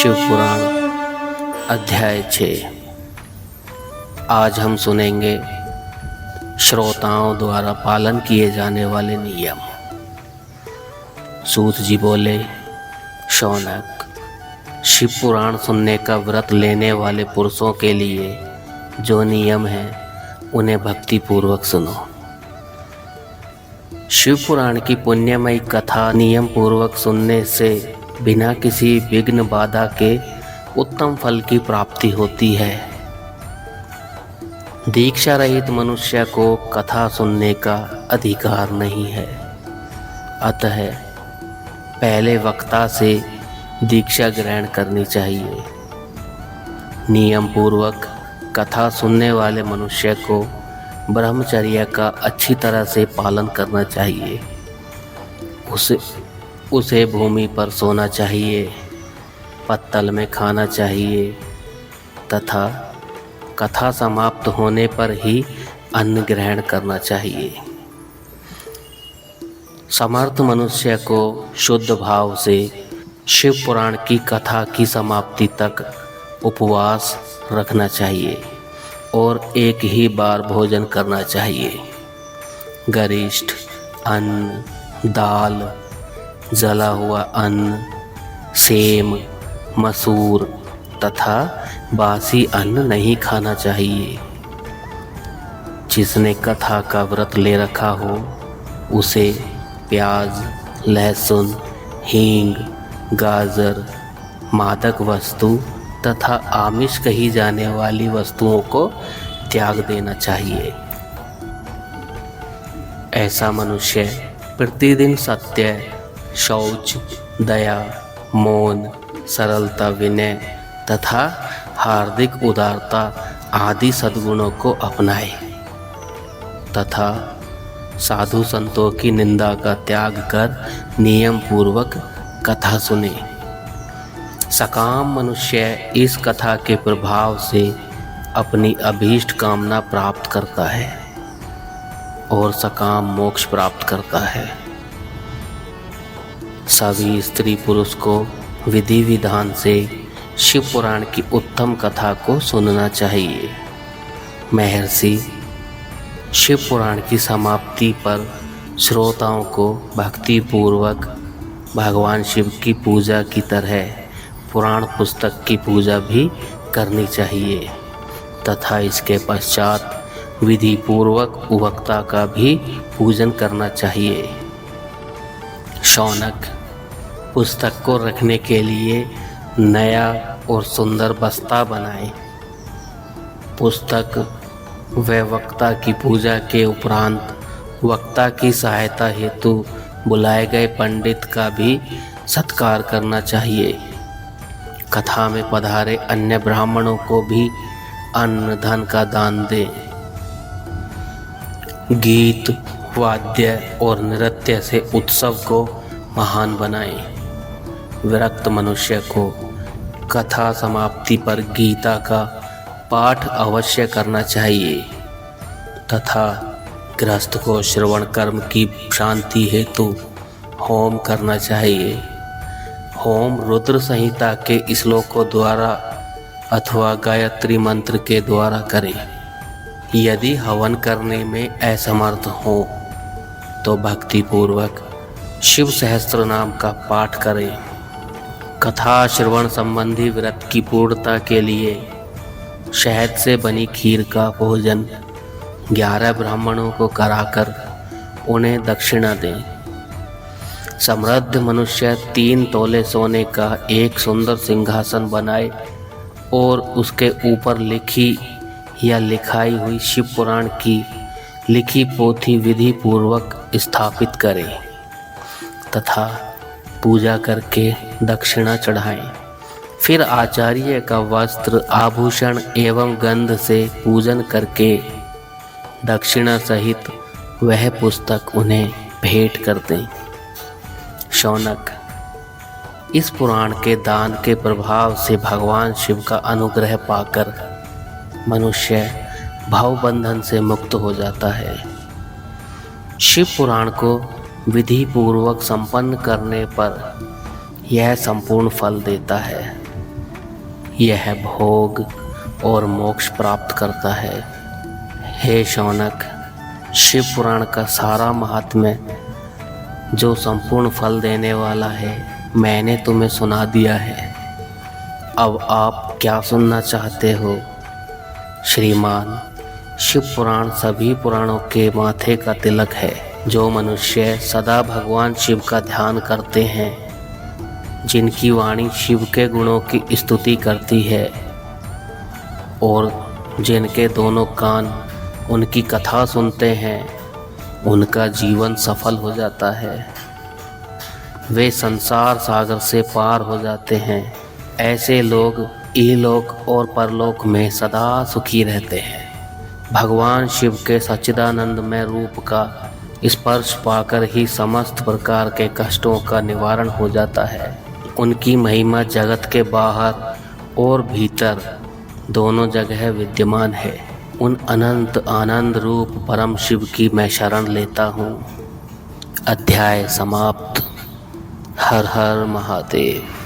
शिव पुराण अध्याय 6। आज हम सुनेंगे श्रोताओं द्वारा पालन किए जाने वाले नियम। सूत जी बोले, शौनक, शिव पुराण सुनने का व्रत लेने वाले पुरुषों के लिए जो नियम हैं उन्हें भक्ति पूर्वक सुनो। शिव पुराण की पुण्यमयी कथा नियम पूर्वक सुनने से बिना किसी विघ्न बाधा के उत्तम फल की प्राप्ति होती है। दीक्षा रहित मनुष्य को कथा सुनने का अधिकार नहीं है। अतः पहले वक्ता से दीक्षा ग्रहण करनी चाहिए। नियम पूर्वक कथा सुनने वाले मनुष्य को ब्रह्मचर्य का अच्छी तरह से पालन करना चाहिए। उसे भूमि पर सोना चाहिए, पत्तल में खाना चाहिए तथा कथा समाप्त होने पर ही अन्न ग्रहण करना चाहिए। समर्थ मनुष्य को शुद्ध भाव से शिव पुराण की कथा की समाप्ति तक उपवास रखना चाहिए और एक ही बार भोजन करना चाहिए। गरिष्ठ अन्न, दाल, जला हुआ अन्न, सेम, मसूर तथा बासी अन्न नहीं खाना चाहिए। जिसने कथा का व्रत ले रखा हो उसे प्याज, लहसुन, हींग, गाजर, मादक वस्तु तथा आमिष कही जाने वाली वस्तुओं को त्याग देना चाहिए। ऐसा मनुष्य प्रतिदिन सत्य, शौच, दया, मौन, सरलता, विनय तथा हार्दिक उदारता आदि सद्गुणों को अपनाए तथा साधु संतों की निंदा का त्याग कर नियम पूर्वक कथा सुने। सकाम मनुष्य इस कथा के प्रभाव से अपनी अभीष्ट कामना प्राप्त करता है और सकाम मोक्ष प्राप्त करता है। सभी स्त्री पुरुष को विधि विधान से शिव पुराण की उत्तम कथा को सुनना चाहिए। महर्षि शिव पुराण की समाप्ति पर श्रोताओं को भक्ति पूर्वक भगवान शिव की पूजा की तरह पुराण पुस्तक की पूजा भी करनी चाहिए तथा इसके पश्चात विधि पूर्वक वक्ता का भी पूजन करना चाहिए। शौनक, पुस्तक को रखने के लिए नया और सुंदर बस्ता बनाए। पुस्तक व वक्ता की पूजा के उपरांत वक्ता की सहायता हेतु बुलाए गए पंडित का भी सत्कार करना चाहिए। कथा में पधारे अन्य ब्राह्मणों को भी अन्न धन का दान दें। गीत, वाद्य और नृत्य से उत्सव को महान बनाएं। विरक्त मनुष्य को कथा समाप्ति पर गीता का पाठ अवश्य करना चाहिए तथा गृहस्थ को श्रवण कर्म की शांति हेतु होम करना चाहिए। होम रुद्र संहिता के श्लोकों द्वारा अथवा गायत्री मंत्र के द्वारा करें। यदि हवन करने में असमर्थ हो तो भक्ति पूर्वक शिव सहस्त्र नाम का पाठ करें। कथा श्रवण संबंधी व्रत की पूर्णता के लिए शहद से बनी खीर का भोजन 11 ब्राह्मणों को कराकर उन्हें दक्षिणा दें। समृद्ध मनुष्य 3 तोले सोने का एक सुंदर सिंहासन बनाए और उसके ऊपर लिखी या लिखाई हुई शिव पुराण की लिखी पोथी विधि पूर्वक स्थापित करें तथा पूजा करके दक्षिणा चढ़ाएं। फिर आचार्य का वस्त्र, आभूषण एवं गंध से पूजन करके दक्षिणा सहित वह पुस्तक उन्हें भेंट कर दें। शौनक, इस पुराण के दान के प्रभाव से भगवान शिव का अनुग्रह पाकर मनुष्य भवबंधन से मुक्त हो जाता है। शिव पुराण को विधि पूर्वक संपन्न करने पर यह संपूर्ण फल देता है। यह भोग और मोक्ष प्राप्त करता है। हे शौनक, शिव पुराण का सारा महात्म्य जो संपूर्ण फल देने वाला है मैंने तुम्हें सुना दिया है। अब आप क्या सुनना चाहते हो? श्रीमान, शिव पुराण सभी पुराणों के माथे का तिलक है। जो मनुष्य सदा भगवान शिव का ध्यान करते हैं, जिनकी वाणी शिव के गुणों की स्तुति करती है और जिनके दोनों कान उनकी कथा सुनते हैं, उनका जीवन सफल हो जाता है। वे संसार सागर से पार हो जाते हैं। ऐसे लोग इहलोक और परलोक में सदा सुखी रहते हैं। भगवान शिव के सच्चिदानंदमय रूप का स्पर्श पाकर ही समस्त प्रकार के कष्टों का निवारण हो जाता है। उनकी महिमा जगत के बाहर और भीतर दोनों जगह विद्यमान है। उन अनंत आनंद रूप परम शिव की मैं शरण लेता हूँ। अध्याय समाप्त। हर हर महादेव।